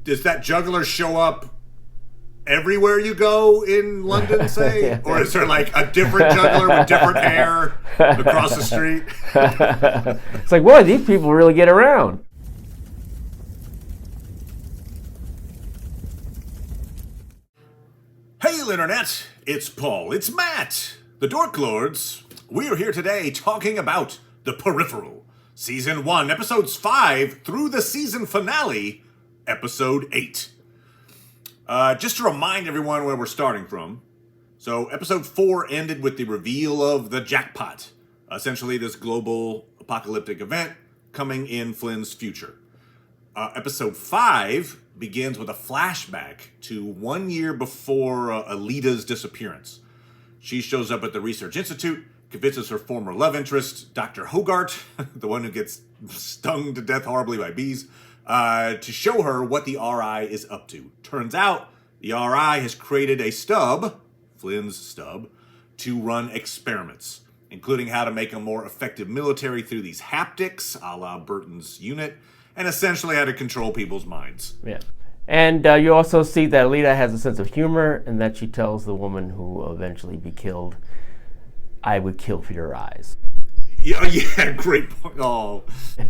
does that juggler show up everywhere you go in London, say? Or is there like a different juggler with different hair across the street? It's like, boy, these people really get around. Hey, Internet! It's Paul. It's Matt. The Dork Lords. We are here today talking about The Peripheral. Season 1, Episodes 5 through the season finale, Episode 8. Just to remind everyone where we're starting from. So, Episode 4 ended with the reveal of the jackpot. Essentially, this global apocalyptic event coming in Flynn's future. Episode 5 begins with a flashback to 1 year before Alita's disappearance. She shows up at the Research Institute, convinces her former love interest, Dr. Hogarth, the one who gets stung to death horribly by bees, to show her what the RI is up to. Turns out, the RI has created a stub, Flynn's stub, to run experiments, including how to make a more effective military through these haptics, a la Burton's unit, and essentially how to control people's minds. Yeah. And you also see that Alita has a sense of humor, and that she tells the woman who will eventually be killed, I would kill for your eyes. Yeah, great point. Oh.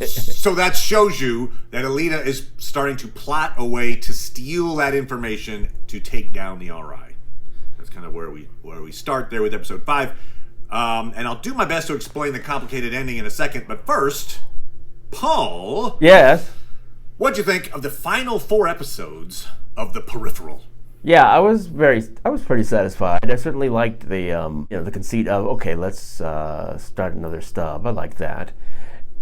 So that shows you that Alita is starting to plot a way to steal that information to take down the RI. That's kind of where we start there with episode 5. And I'll do my best to explain the complicated ending in a second, but first, Paul. Yes? What'd you think of the final 4 episodes of The Peripheral? Yeah, I was pretty satisfied. I certainly liked the the conceit of, okay, let's start another stub. I liked that,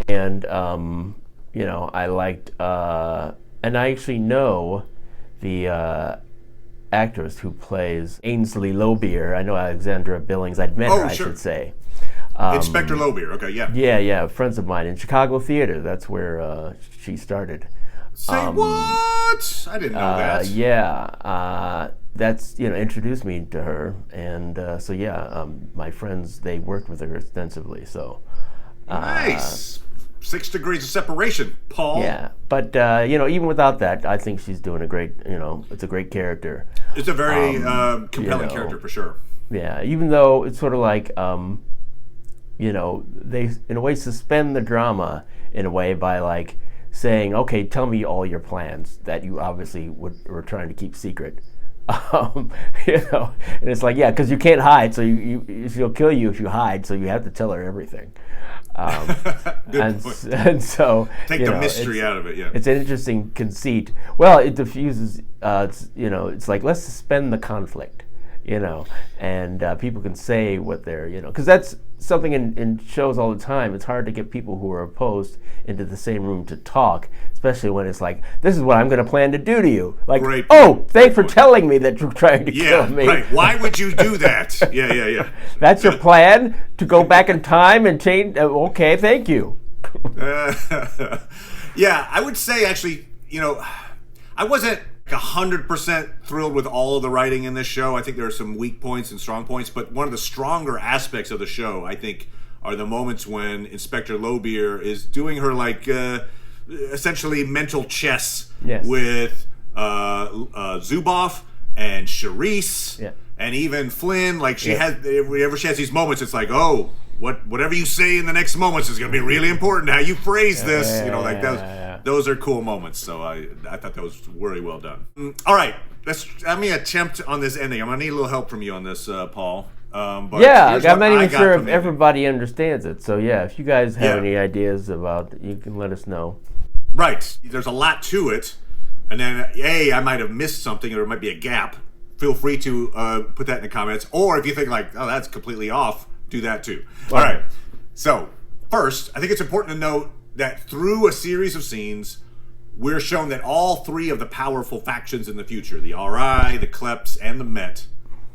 and I liked, and I actually know the actress who plays Ainsley Lobeer. I know Alexandra Billings. I'd met her, sure. I should say. Inspector Lobeer. Okay, yeah. Yeah, friends of mine in Chicago theater. That's where she started. Say what? I didn't know that. Yeah, that's introduced me to her, and my friends, they worked with her extensively. So nice. 6 degrees of separation, Paul. Yeah, but even without that, I think she's doing a great. It's a great character. It's a very compelling character for sure. Yeah, even though it's sort of like they in a way suspend the drama in a way by like saying, okay, tell me all your plans that you obviously were trying to keep secret. And it's like, yeah, because you can't hide, so she'll kill you if you hide, so you have to tell her everything. Good point. And so take the mystery out of it. Yeah, it's an interesting conceit. Well, it diffuses. It's like, let's suspend the conflict. And people can say what they're, because that's something in shows all the time. It's hard to get people who are opposed into the same room to talk, especially when it's like, this is what I'm going to plan to do to you. Like, thanks for telling me that you're trying to kill me. Yeah, right. Why would you do that? Yeah. That's your plan? To go back in time and change? Okay, thank you. Yeah, I would say, actually, I wasn't 100% thrilled with all of the writing in this show. I think there are some weak points and strong points, but one of the stronger aspects of the show, I think, are the moments when Inspector Lobeer is doing her essentially mental chess with Zuboff and Charisse and even Flynn. Like whenever she has these moments, it's like, oh, whatever you say in the next moments is going to be really important. How you phrase this, those are cool moments. So I thought that was really well done. All right, let me attempt on this ending. I'm going to need a little help from you on this, Paul. I'm not even sure if everybody understands it. So if you guys have any ideas about it, you can let us know. Right, there's a lot to it, and then I might have missed something, or it might be a gap. Feel free to put that in the comments, or if you think like, oh, that's completely off, do that too. All right. So first, I think it's important to note that through a series of scenes, we're shown that all 3 of the powerful factions in the future, the RI, the Kleps, and the Met,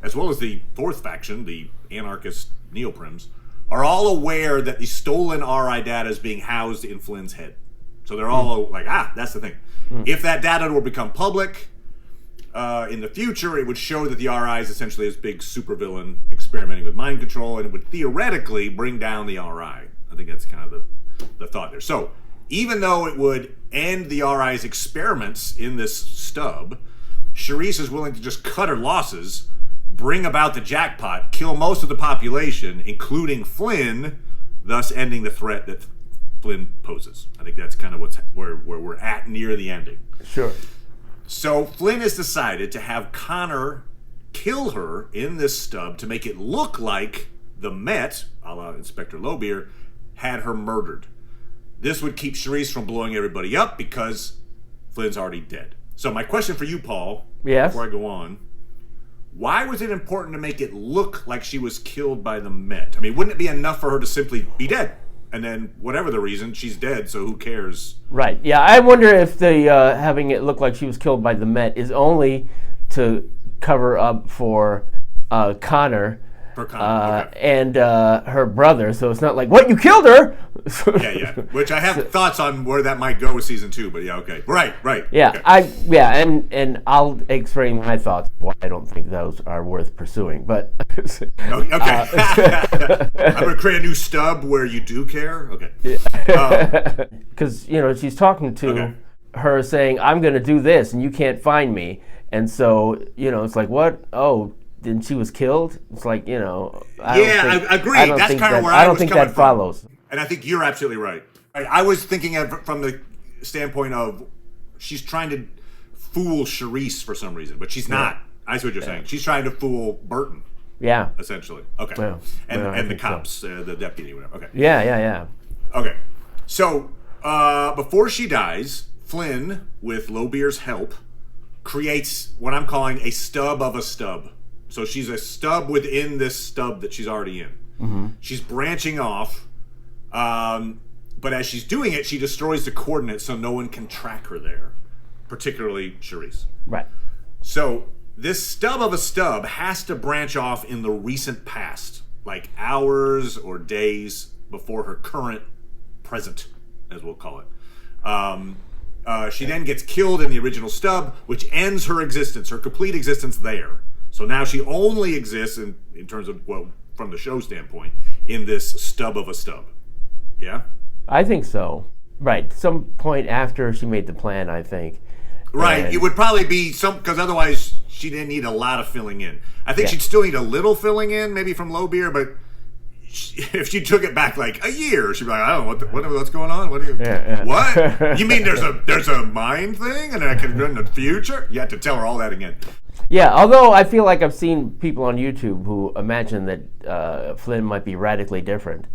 as well as the 4th faction, the anarchist Neoprims, are all aware that the stolen RI data is being housed in Flynn's head. So they're all like, that's the thing. If that data were to become public in the future, it would show that the RI is essentially this big supervillain experimenting with mind control, and it would theoretically bring down the RI. I think that's kind of the thought there. So even though it would end the RI's experiments in this stub, Charisse is willing to just cut her losses, bring about the jackpot, kill most of the population, including Flynn, thus ending the threat that Flynn poses. I think that's kind of where we're at near the ending. Sure. So Flynn has decided to have Connor kill her in this stub to make it look like the Met, a la Inspector Lobeer, had her murdered. This would keep Charisse from blowing everybody up because Flynn's already dead. So my question for you, Paul, Yes? before I go on, why was it important to make it look like she was killed by the Met? I mean, wouldn't it be enough for her to simply be dead? And then, whatever the reason, she's dead, so who cares? Right. Yeah, I wonder if the having it look like she was killed by the Met is only to cover up for Connor. Okay. And her brother, so it's not like, what, you killed her? Yeah. Which I have thoughts on where that might go with season 2, but yeah, okay. Right. Yeah, okay. And I'll explain my thoughts why I don't think those are worth pursuing. But Okay. I'm gonna create a new stub where you do care. Okay. Because she's talking to her, saying, "I'm going to do this, and you can't find me." And so it's like, what? Oh. Then she was killed. It's like I agree. That's kind of where I don't think that follows. And I think you're absolutely right. I was thinking from the standpoint of she's trying to fool Charisse for some reason, but she's not. I see what you're saying. She's trying to fool Burton. Yeah. Essentially. Okay. Well, and the cops, the deputy, whatever. Okay. Yeah. Okay. So before she dies, Flynn, with Lobeer's help, creates what I'm calling a stub of a stub. So she's a stub within this stub that she's already in. Mm-hmm. She's branching off, but as she's doing it, she destroys the coordinates so no one can track her there, particularly Charisse. Right. So this stub of a stub has to branch off in the recent past, like hours or days before her current present, as we'll call it. She then gets killed in the original stub, which ends her existence, her complete existence there. So now she only exists in terms of, from the show standpoint, in this stub of a stub. Yeah? I think so. Right. Some point after she made the plan, I think. Right. It would probably be because otherwise she didn't need a lot of filling in. I think she'd still need a little filling in, maybe from Lobeer, but if she took it back like a year, she'd be like, I don't know what's going on. What do you? What? You mean there's a mind thing, and I can go in the future? You have to tell her all that again. Yeah, although I feel like I've seen people on YouTube who imagine that Flynn might be radically different.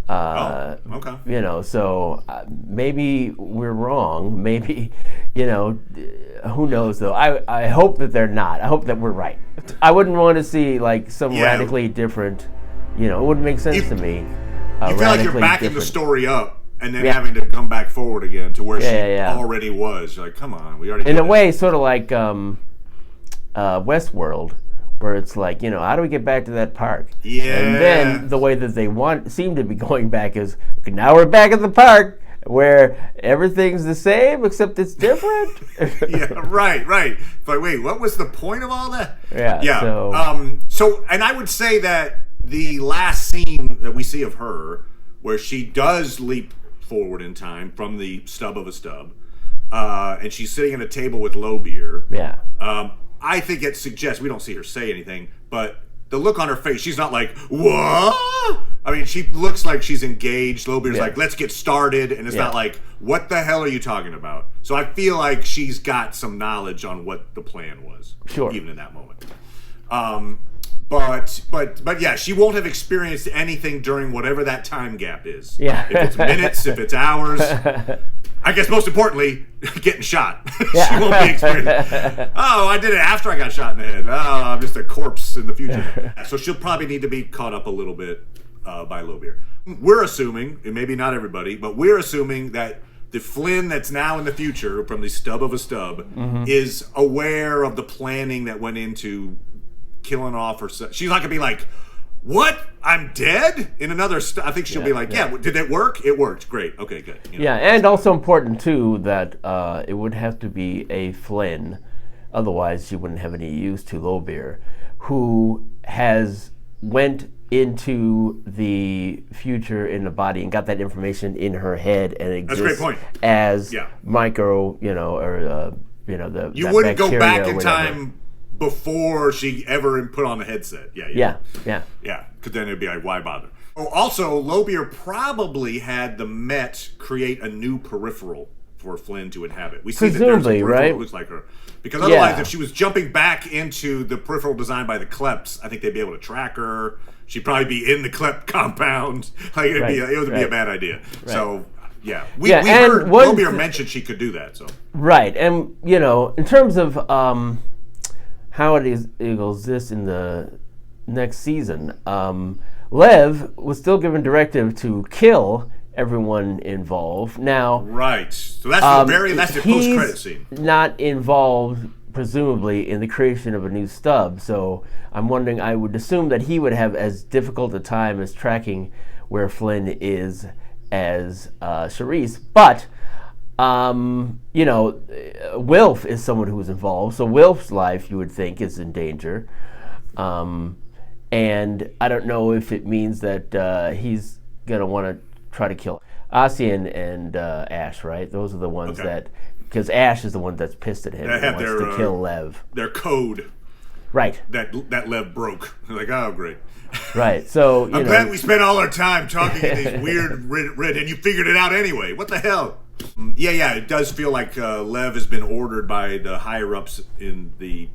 Okay. So maybe we're wrong. Maybe, who knows though. I hope that they're not. I hope that we're right. I wouldn't want to see like some radically different, it wouldn't make sense to me. You feel like you're backing the story up and then having to come back forward again to where she already was. You're like, come on, we already. In a way, sort of like Westworld, where it's like, how do we get back to that park? Yeah. And then the way that they seem to be going back is, okay, now we're back at the park where everything's the same except it's different. Yeah, right. It's like, wait, what was the point of all that? Yeah. So, and I would say that the last scene that we see of her, where she does leap forward in time from the stub of a stub, and she's sitting at a table with Lobeer. Yeah. I think it suggests, we don't see her say anything, but the look on her face, she's not like, what? I mean, she looks like she's engaged. Lobeer's like, let's get started. And it's not like, what the hell are you talking about? So I feel like she's got some knowledge on what the plan was. Sure. Even in that moment. But yeah, she won't have experienced anything during whatever that time gap is. Yeah. If it's minutes, if it's hours. I guess most importantly, getting shot. Yeah. She won't be experienced. Oh, I did it after I got shot in the head. Oh, I'm just a corpse in the future. So she'll probably need to be caught up a little bit by Lobeer. We're assuming, and maybe not everybody, but we're assuming that the Flynn that's now in the future from the stub of a stub is aware of the planning that went into killing off her son. She's not going to be like, what? I'm dead? In another I think she'll be like, did it work? It worked. Great. Okay, good. Yeah, and also important, too, that it would have to be a Flynn, otherwise she wouldn't have any use to Lobeer, who has went into the future in the body and got that information in her head and it That's a great exists point. as Yeah. micro, or the You that wouldn't go bacteria back or in whatever. time before she ever put on the headset. Yeah. Yeah, because then it'd be like, why bother? Oh, also, Lobier probably had the Met create a new peripheral for Flynn to inhabit. We see that there's a Presumably, peripheral right? that looks like her. Because otherwise, Yeah. if she was jumping back into the peripheral designed by the Kleps, I think they'd be able to track her. She'd probably be in the Klep compound. Like it would be a bad idea. Right. So, yeah. We and heard one Lobier mentioned she could do that. So Right, and in terms of how it goes this in the next season, Lev was still given directive to kill everyone involved. Now, right. So that's the very last post-credit he's scene. not involved, presumably, in the creation of a new stub. So I'm wondering. I would assume that he would have as difficult a time as tracking where Flynn is as Charisse, but. Wilf is someone who was involved, so Wilf's life, you would think, is in danger. And I don't know if it means that he's going to want to try to kill Ossian and Ash, right? Those are the ones that, because Ash is the one that's pissed at him and wants to kill Lev. Their code. Right. That Lev broke. Like, oh, great. Right. So, I'm glad we spent all our time talking in these weird red, and you figured it out anyway. What the hell? Yeah, it does feel like Lev has been ordered by the higher-ups in the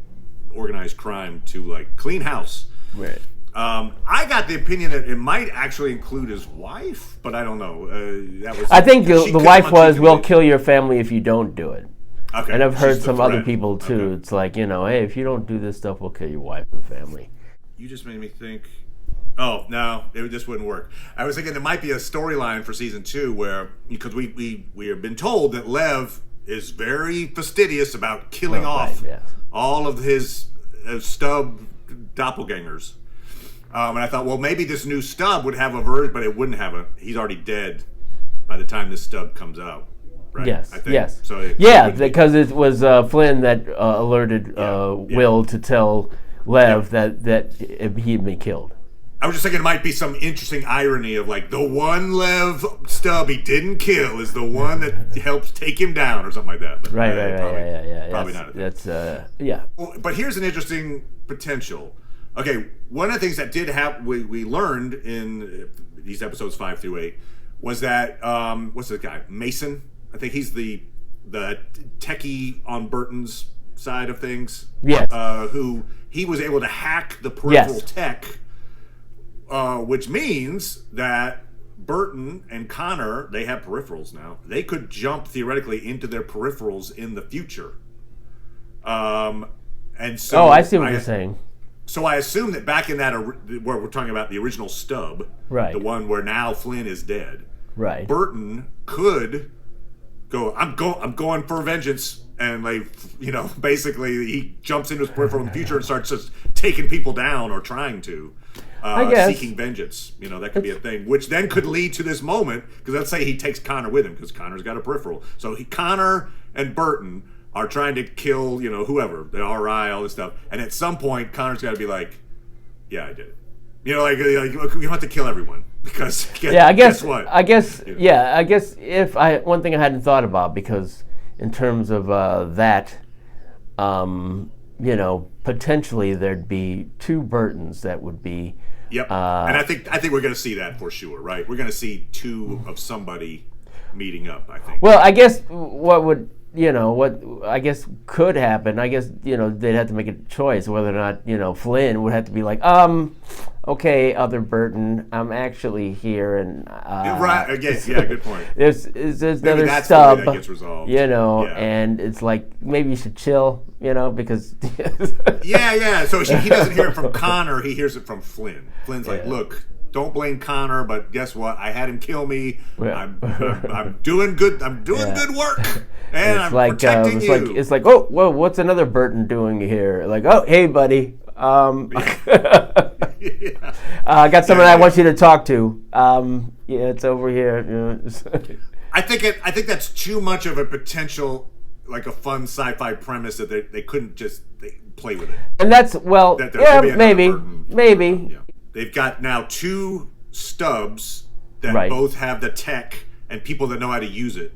organized crime to, like, clean house. Right. I got the opinion that it might actually include his wife, but I don't know. I think the wife was, we'll kill your family if you don't do it. Okay. And I've heard She's some the other threat. people, too. Okay. It's like, hey, if you don't do this stuff, we'll kill your wife and family. You just made me think. Oh, no, this wouldn't work. I was thinking there might be a storyline for season 2 where, because we have been told that Lev is very fastidious about killing off all of his stub doppelgangers. And I thought, well, maybe this new stub would have a version, but it wouldn't have he's already dead by the time this stub comes out. Right? Yes, I think. yes. So because it was Flynn that alerted Will to tell Lev that he had been killed. I was just thinking it might be some interesting irony of like the one Lev stub he didn't kill is the one that helps take him down or something like that. But Right. Probably not. That's But here's an interesting potential. Okay, one of the things that did happen, we learned in these episodes 5 through 8 was that what's this guy, Mason? I think he's the techie on Burton's side of things. Yes. Who he was able to hack the peripheral tech. Which means that Burton and Connor, they have peripherals now. They could jump theoretically into their peripherals in the future. And so I see what you're saying. So I assume that back in that where we're talking about the original stub, right, the one where now Flynn is dead, right, Burton could go. I'm going for vengeance. And basically he jumps into his peripheral in the future and starts just taking people down or trying to. Seeking vengeance, that could be a thing, which then could lead to this moment. Because let's say he takes Connor with him, because Connor's got a peripheral. So Connor and Burton are trying to kill, whoever, the RI, all this stuff. And at some point, Connor's got to be like, "Yeah, I did it." You don't have to kill everyone because guess what? I guess if one thing I hadn't thought about, because in terms of that. Potentially there'd be two Burtons that would be. Yep, and I think we're going to see that for sure, right? We're going to see two of somebody meeting up. I think. Well, I guess what I guess could happen. I guess they'd have to make a choice whether or not Flynn would have to be like, okay, other Burton, I'm actually here, and right again, good point. There's another that's stub, the way that gets resolved. And it's like maybe you should chill, because yeah. So he doesn't hear it from Connor; he hears it from Flynn. Flynn's like, look, don't blame Connor, but guess what? I had him kill me. Yeah. I'm doing good. I'm doing good work, and I'm protecting you. It's like, oh, whoa, what's another Burton doing here? Like, oh, hey, buddy. I got someone I want you to talk to. It's over here. I think that's too much of a potential, like a fun sci-fi premise that they couldn't just play with it. And that's maybe. they've got now 2 stubs that Right. both have the tech and people that know how to use it.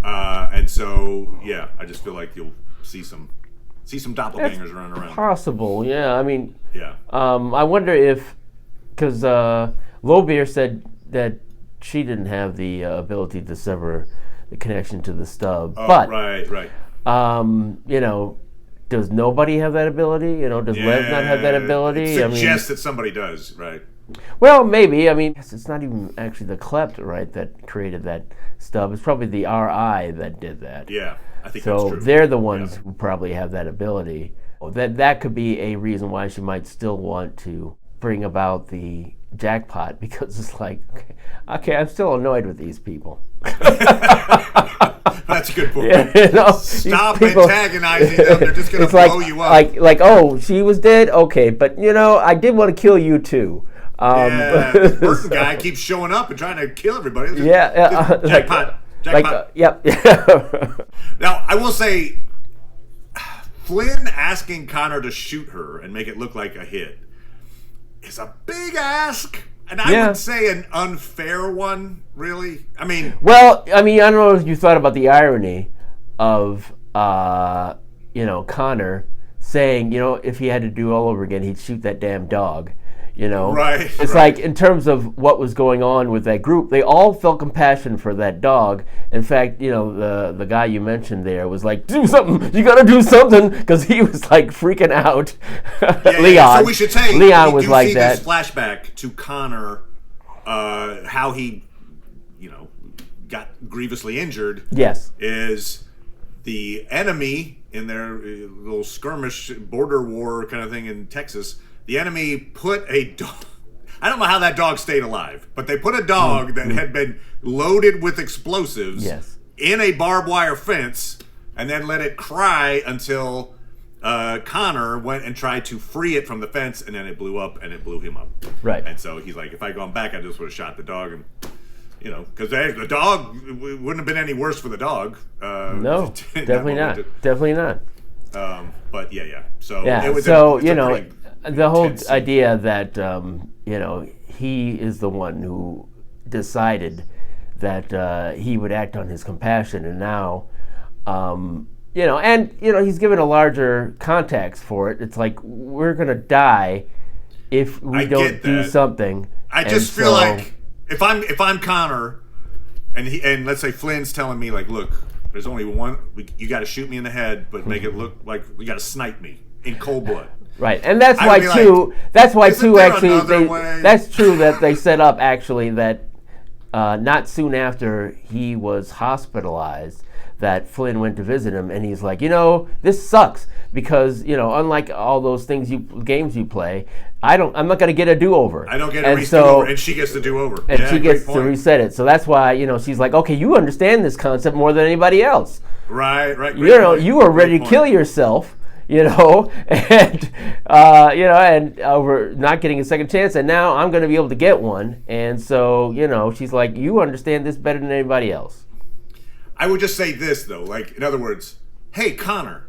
And so, yeah, I just feel like you'll see some doppelgangers running around. Possible, yeah. I mean, Yeah. I wonder if, because Lowbeer said that she didn't have the ability to sever the connection to the stub. Oh, but, right. you know, does nobody have that ability? You know, does Lev not have that ability? It suggests that somebody does, right? Well, maybe. I mean, it's not even actually the Klept, right, that created that stub. It's probably the RI that did that. Yeah, I think that's So true. they're the ones who probably have that ability. That could be a reason why she might still want to bring about the jackpot, because it's like, okay, I'm still annoyed with these people. That's a good point. Yeah, you know, Stop these people- antagonizing them. They're just going to It's like, blow you up. like, oh, she was dead? Okay, but, you know, I did want to kill you too. Yeah, this Burton guy keeps showing up and trying to kill everybody. Yeah, Jackpot. Yep. Now, I will say, Flynn asking Connor to shoot her and make it look like a hit is a big ask. And I would say an unfair one, really. I mean... Well, I mean, I don't know if you thought about the irony of, you know, Connor saying, you know, if he had to do it all over again, he'd shoot that damn dog. You know, Right. It's like, in terms of what was going on with that group, they all felt compassion for that dog. In fact, you know, the guy you mentioned there was like, do something, you gotta do something, because he was like freaking out. Leon. Yeah. So we should say, Leon we was do like see that. this flashback to Connor, how he, you know, got grievously injured. Yes. Is the enemy in their little skirmish border war kind of thing in Texas. The enemy put a dog. I don't know how that dog stayed alive, but they put a dog that had been loaded with explosives in a barbed wire fence, and then let it cry until Connor went and tried to free it from the fence, and then it blew up and it blew him up. Right. And so he's like, if I'd gone back, I just would have shot the dog, and you know, because the dog wouldn't have been any worse for the dog. No, definitely not. Definitely not. But yeah. So yeah. it was so it's you a know, pretty the whole intense scene. idea that you know, he is the one who decided that he would act on his compassion, and now, you know, and you know, he's given a larger context for it. It's like, we're gonna die if we don't do something. I just feel like if I'm Connor, and let's say Flynn's telling me like, look, there's only one. You got to shoot me in the head, but make it look like you got to snipe me in cold blood. Right, and that's why too. Like, that's why isn't too. there Actually, another way? that's true that they set up actually that not soon after he was hospitalized, that Flynn went to visit him, and he's like, you know, this sucks because, you know, unlike all those games you play, I'm not going to get a do-over. I don't get a do-over, and she gets the do-over. And yeah, she gets to reset it. So that's why, you know, she's like, okay, you understand this concept more than anybody else. Right. You know, you were ready to kill yourself, you know, and you know, and over not getting a second chance, and now I'm going to be able to get one. And so, you know, she's like, you understand this better than anybody else. I would just say this though, like, in other words, hey Connor,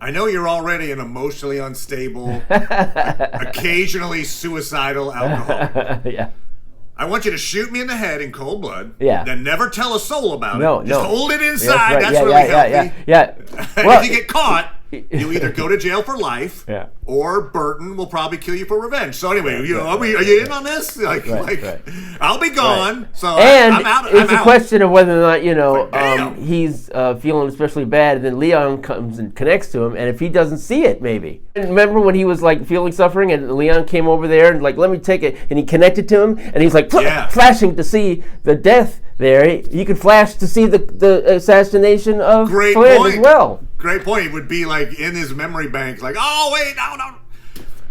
I know you're already an emotionally unstable, occasionally suicidal alcoholic. Yeah. I want you to shoot me in the head in cold blood. Yeah. Then never tell a soul about it. Just hold it inside. Right. That's really healthy. Yeah. And Well, if you get caught, you either go to jail for life, or Burton will probably kill you for revenge. So anyway, are you in on this? Like, I'll be gone. So and I'm out. It's a question of whether or not, you know, like, he's feeling especially bad, and then Leon comes and connects to him, and if he doesn't see it, maybe. And remember when he was like feeling suffering, and Leon came over there and like, let me take it, and he connected to him, and he's like flashing to see the death there. He could flash to see the assassination of Flynn as well. Great point. It would be like in his memory bank, like, oh wait, no.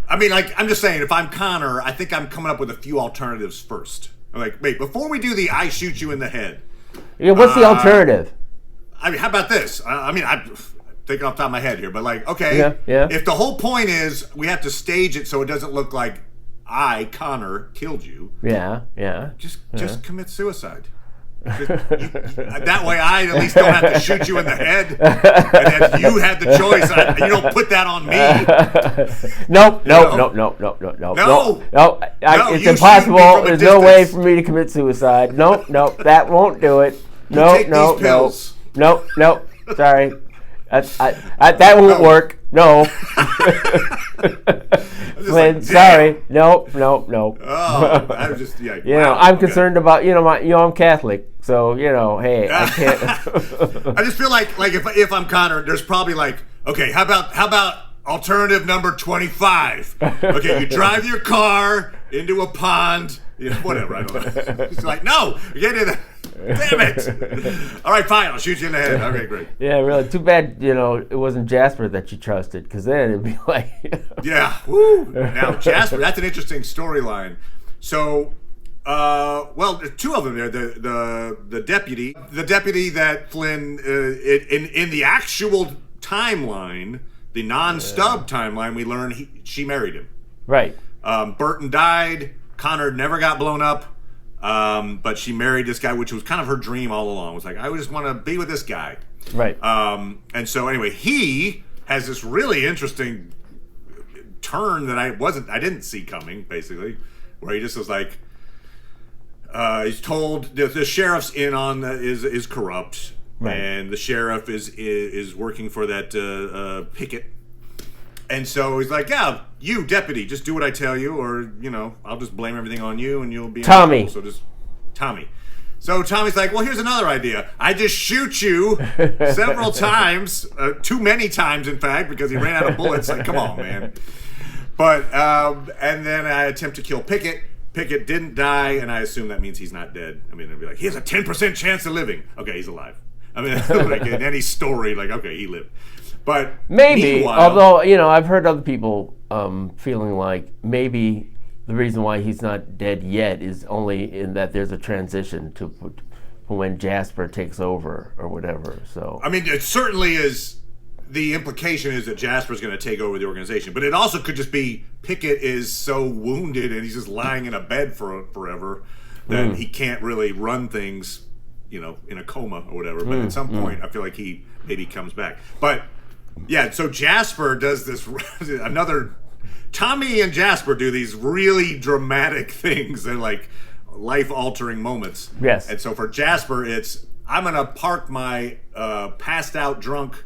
I mean, like, I'm just saying, if I'm Connor, I think I'm coming up with a few alternatives first. I'm like, wait, before we do the I shoot you in the head. Yeah, what's the alternative? I mean, how about this? I mean, I'm thinking off the top of my head here, but like, okay, if the whole point is we have to stage it so it doesn't look like I, Connor, killed you. Yeah. Just commit suicide. That way I at least don't have to shoot you in the head. And then you had the choice. You don't put that on me. No. It's impossible. There's no way for me to commit suicide. No, that won't do it. No. Sorry. That won't work. No. Flynn, like, sorry. No. Oh, I was just, I'm concerned about, I'm Catholic, so, hey, I can't. I just feel like if I'm Connor, there's probably okay, how about alternative number 25? Okay, you drive your car into a pond, whatever, I don't know. It's like, no, get in there. Damn it! All right, fine. I'll shoot you in the head. Okay, great. Yeah, really. Too bad, it wasn't Jasper that you trusted, because then it'd be like. Yeah. Woo. Now Jasper, that's an interesting storyline. So, there's two of them there. The deputy that Flynn in the actual timeline, the non-stub timeline, we learn she married him. Right. Burton died. Connor never got blown up. But she married this guy, which was kind of her dream all along. It was like, I just want to be with this guy. Right. And so anyway, he has this really interesting turn that I didn't see coming, basically, where he just was like, he's told the sheriff's in on is corrupt, right. And the sheriff is working for that picket. And so he's like, yeah, you, deputy, just do what I tell you, or, I'll just blame everything on you, and you'll be... Tommy. So just... Tommy. So Tommy's like, well, here's another idea. I just shoot you several times, too many times, in fact, because he ran out of bullets. Like, come on, man. But, and then I attempt to kill Pickett. Pickett didn't die, and I assume that means he's not dead. I mean, it'd be like, he has a 10% chance of living. Okay, he's alive. I mean, like in any story, like, okay, he lived. But maybe, although, I've heard other people feeling like maybe the reason why he's not dead yet is only in that there's a transition to when Jasper takes over or whatever. So I mean, it certainly is. The implication is that Jasper's going to take over the organization, but it also could just be Pickett is so wounded and he's just lying in a bed for forever that he can't really run things, in a coma or whatever. But at some point, I feel like he maybe comes back. But yeah, so Jasper does this Tommy and Jasper do these really dramatic things. They're like life-altering moments. Yes. And so for Jasper, it's, I'm going to park my passed out drunk,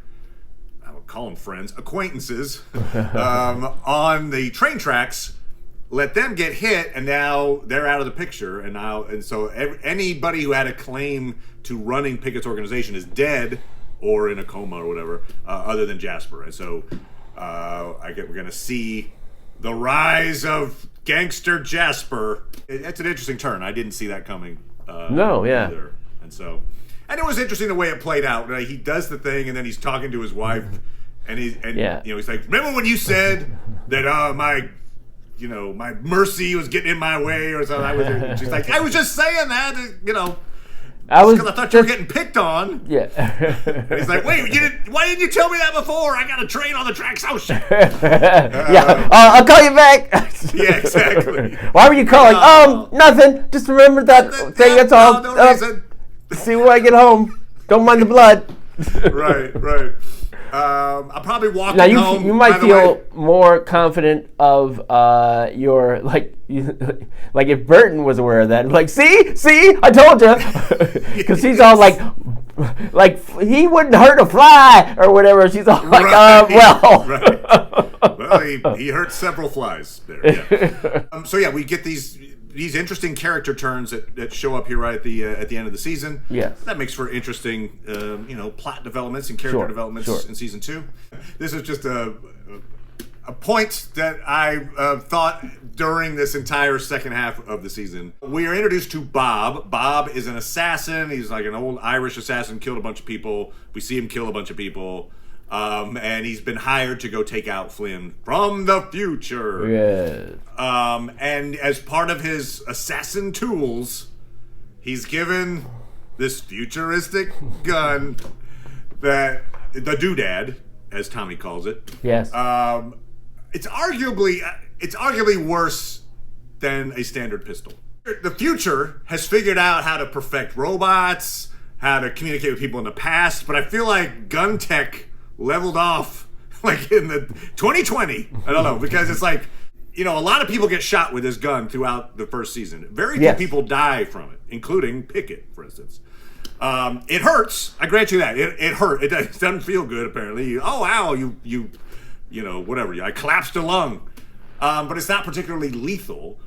I would call them friends, acquaintances, on the train tracks, let them get hit, and now they're out of the picture. And so anybody who had a claim to running Pickett's organization is dead or in a coma or whatever, other than Jasper. And so we're going to see the rise of gangster Jasper. It's an interesting turn. I didn't see that coming. Either. And it was interesting the way it played out. Right? He does the thing, and then he's talking to his wife, and he's like, remember when you said that my mercy was getting in my way or something? She's like, I was just saying that, because I thought you were getting picked on. Yeah. And he's like, wait, why didn't you tell me that before? I got a train on the tracks. Oh, shit. I'll call you back. Yeah, exactly. Why were you calling? Nothing. Just remember that thing. That's all. No reason. See when I get home. Don't mind the blood. Right. I'm probably walking home. You might feel more confident of your like if Burton was aware of that, like see, I told you, because he's all like he wouldn't hurt a fly or whatever. She's all like, well, he hurt several flies there. Yeah. So yeah, we get these interesting character turns that show up here right at the end of the season. Yes. That makes for interesting, plot developments and character developments in season 2. This is just a point that I thought during this entire second half of the season. We are introduced to Bob. Bob is an assassin. He's like an old Irish assassin, killed a bunch of people. We see him kill a bunch of people. And he's been hired to go take out Flynn from the future. Yes. And as part of his assassin tools, he's given this futuristic gun that the doodad, as Tommy calls it. Yes. It's arguably worse than a standard pistol. The future has figured out how to perfect robots, how to communicate with people in the past, but I feel like gun tech leveled off like in the 2020. I don't know, because it's like, a lot of people get shot with this gun throughout the first season. Very few people die from it, including Pickett, for instance. It hurts. I grant you that. It hurt. It doesn't feel good, apparently. Oh, ow, you whatever. I collapsed a lung. But it's not particularly lethal.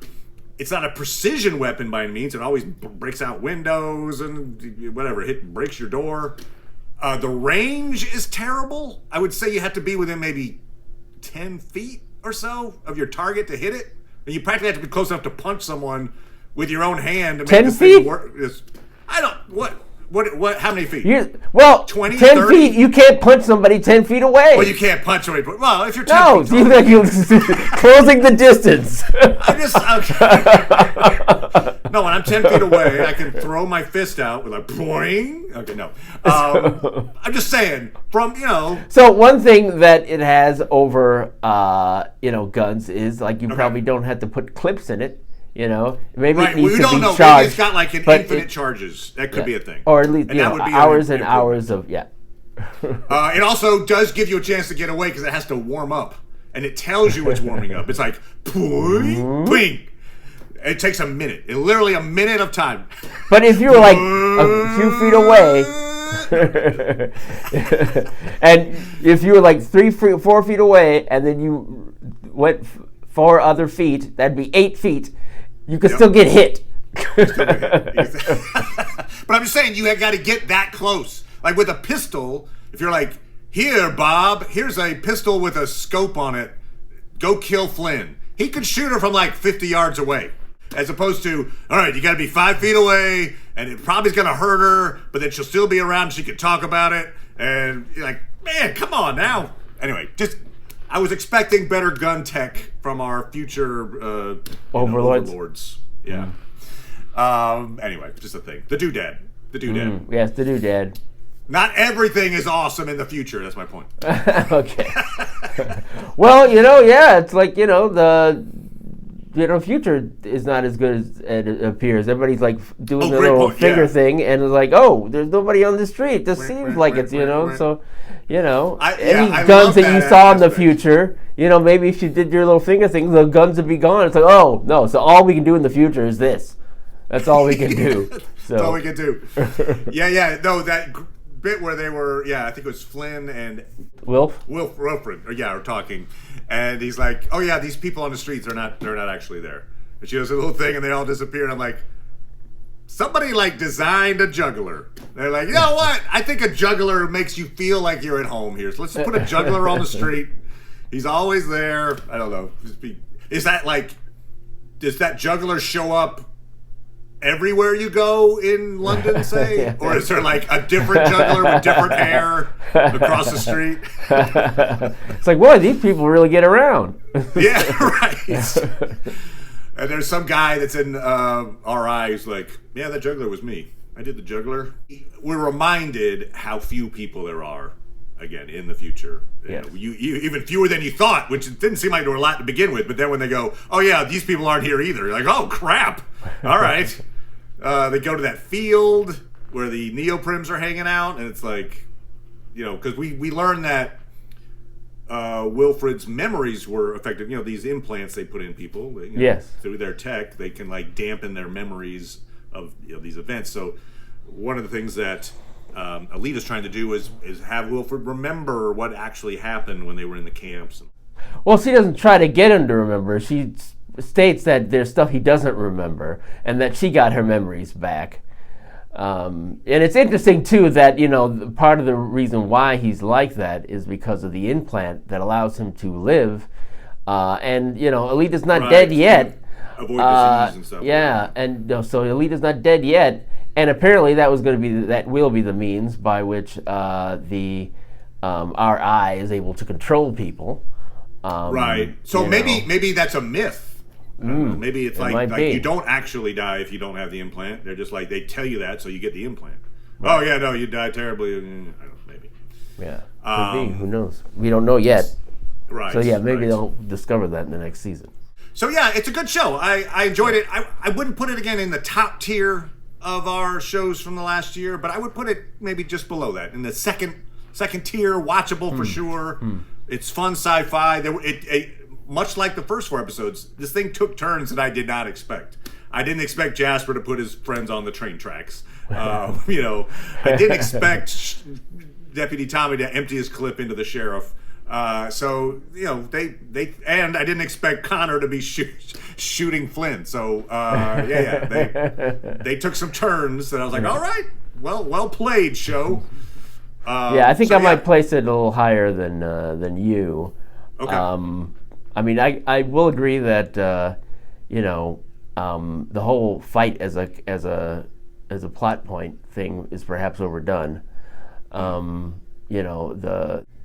It's not a precision weapon by any means. It always breaks out windows and whatever. Breaks your door. The range is terrible. I would say you have to be within maybe 10 feet or so of your target to hit it. And you practically have to be close enough to punch someone with your own hand to make 10 this feet? thing work. What, how many feet? 20, 10 30? feet, you can't punch somebody 10 feet away. Well, you can't punch somebody. Well, if you're 10 feet No, you're closing the distance. Okay. No, when I'm 10 feet away, I can throw my fist out with a boing. Okay, no. I'm just saying, So one thing that it has over, guns is, like, you probably don't have to put clips in it. Maybe it needs to be charged. Maybe it's got like an infinite charges. That could be a thing. Or at least hours and hours of It also does give you a chance to get away because it has to warm up, and it tells you it's warming up. It's like boing, boing. It takes a minute. Literally a minute of time. But if you were like a few feet away, and if you were like 4 feet away, and then you went 4 other feet, that'd be 8 feet. You could still get hit. But I'm just saying, you have got to get that close. Like with a pistol, if you're like, here, Bob, here's a pistol with a scope on it. Go kill Flynn. He could shoot her from like 50 yards away. As opposed to, all right, you got to be 5 feet away, and it probably is going to hurt her, but then she'll still be around. She can talk about it. And you're like, man, come on now. Anyway, I was expecting better gun tech from our future overlords. Yeah. Anyway, just a thing. The doodad. Yes, the doodad. Not everything is awesome in the future. That's my point. Okay. Well, it's like, the future is not as good as it appears. Everybody's like doing their little finger thing, and it's like, oh, there's nobody on the street. This seems like it's, so, any guns that you saw in the future, maybe if you did your little finger thing, the guns would be gone. It's like, oh, no, so all we can do in the future is this. That's all we can do. That's all we can do. No, that bit where they were, I think it was Flynn and Wilfred, are talking, and he's like, oh yeah, these people on the streets they're not actually there. And she does a little thing, and they all disappear. And I'm like, somebody like designed a juggler. They're like, you know what? I think a juggler makes you feel like you're at home here. So let's just put a juggler on the street. He's always there. I don't know. Is that like, does that juggler show up everywhere you go in London, say? Or is there like a different juggler with different hair across the street? It's like, boy, these people really get around. Yeah, right. And there's some guy that's in RI who's like, yeah, that juggler was me. I did the juggler. We're reminded how few people there are, again, in the future. Yes. You even fewer than you thought, which didn't seem like there were a lot to begin with. But then when they go, oh yeah, these people aren't here either. You're like, oh crap. All right. They go to that field where the neoprims are hanging out, and it's like, because we learned that Wilfred's memories were affected. These implants they put in people. Yes. Through their tech, they can like dampen their memories of these events. So one of the things that Elite is trying to do is have Wilfred remember what actually happened when they were in the camps. Well, she doesn't try to get him to remember. She states that there's stuff he doesn't remember, and that she got her memories back. And it's interesting too that part of the reason why he's like that is because of the implant that allows him to live. And Elite is not dead yet. Avoid disease and stuff. Yeah, and so Elite is not dead yet. And apparently that will be the means by which the RI is able to control people. Right. So maybe that's a myth. Maybe it's like you don't actually die if you don't have the implant. They're just like, they tell you that so you get the implant. Right. Oh yeah, no, you die terribly. I don't know, maybe. Yeah. Could be. Who knows? We don't know yet. Right. So yeah, maybe they'll discover that in the next season. So yeah, it's a good show. I enjoyed it. I wouldn't put it again in the top tier of our shows from the last year, but I would put it maybe just below that in the second tier, watchable for sure. It's fun sci-fi. Much like the first 4 episodes, this thing took turns that I did not expect. I didn't expect Jasper to put his friends on the train tracks. I didn't expect Deputy Tommy to empty his clip into the sheriff. So they and I didn't expect Connor to be shooting Flynn. So they took some turns that I was like, all right, well played, show. I think I might place it a little higher than you. Okay. I mean, I will agree that the whole fight as a plot point thing is perhaps overdone. The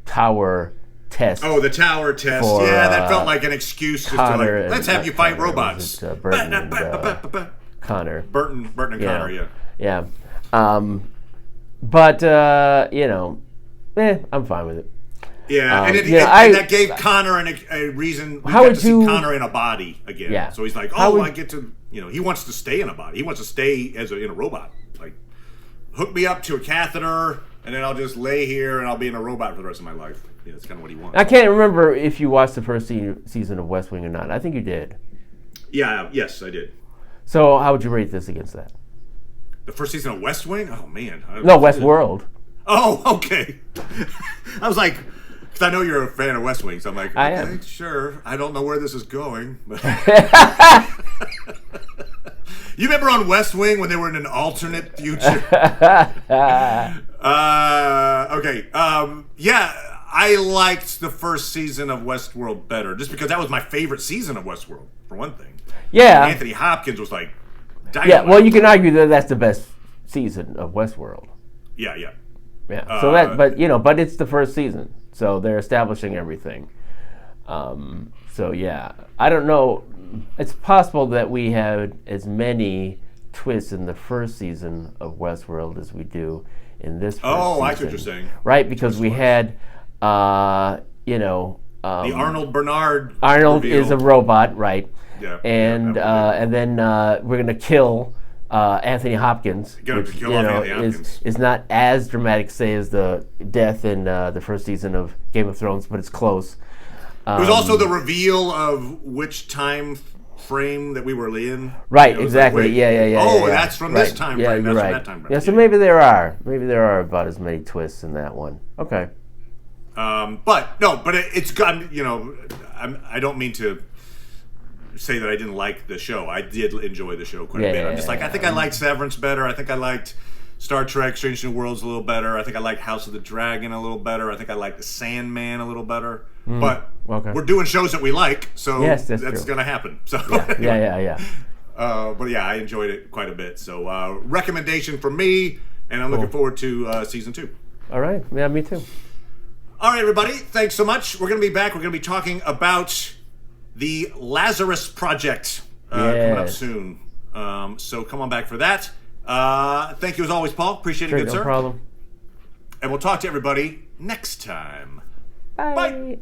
tower test. Oh, the tower test. For, that felt like an excuse just Connor to let's have you fight robots. Burton and, Connor. Burton and Connor, yeah. Yeah. But I'm fine with it. Yeah, and that gave Connor a reason. We got to see Connor in a body again. Yeah. So he's like, I get to, he wants to stay in a body. He wants to stay in a robot. Like, hook me up to a catheter, and then I'll just lay here and I'll be in a robot for the rest of my life. Yeah, that's kind of what he wants. I can't remember if you watched the first season of West Wing or not. I think you did. Yeah, yes, I did. So how would you rate this against that? The first season of West Wing? Oh, man. No, Westworld. Oh, okay. I was like, because I know you're a fan of West Wing, so I'm like, I am. Sure. I don't know where this is going. But you remember on West Wing when they were in an alternate future? Okay. I liked the first season of Westworld better, just because that was my favorite season of Westworld, for one thing. Yeah. And Anthony Hopkins was like, dynamite. Yeah, well, you can argue that that's the best season of Westworld. Yeah. Yeah. So but it's the first season, so they're establishing everything. So yeah, I don't know. It's possible that we had as many twists in the first season of Westworld as we do in this. I see what you're saying. Right, because we had, the Arnold Bernard. Arnold reveal. is a robot, right? Yeah. And then we're gonna kill Anthony Hopkins, which is not as dramatic, say, as the death in the first season of Game of Thrones, but it's close. It was also the reveal of which time frame that we were in. Right, exactly. Like, yeah. That's from this time frame. Yeah, you're that's right. From that time frame. Yeah, so maybe there are about as many twists in that one. Okay. But it's gotten. I don't mean to say that I didn't like the show. I did enjoy the show quite a bit. I'm just I think I liked Severance better. I think I liked Star Trek: Strange New Worlds a little better. I think I liked House of the Dragon a little better. I think I liked The Sandman a little better. But we're doing shows that we like, so that's going to happen. So yeah. But yeah, I enjoyed it quite a bit. So recommendation from me, and I'm looking forward to season 2. All right. Yeah, me too. All right, everybody. Thanks so much. We're going to be back. We're going to be talking about the Lazarus Project coming up soon. So come on back for that. Thank you as always, Paul. Appreciate it, good sir. No problem. And we'll talk to everybody next time. Bye. Bye.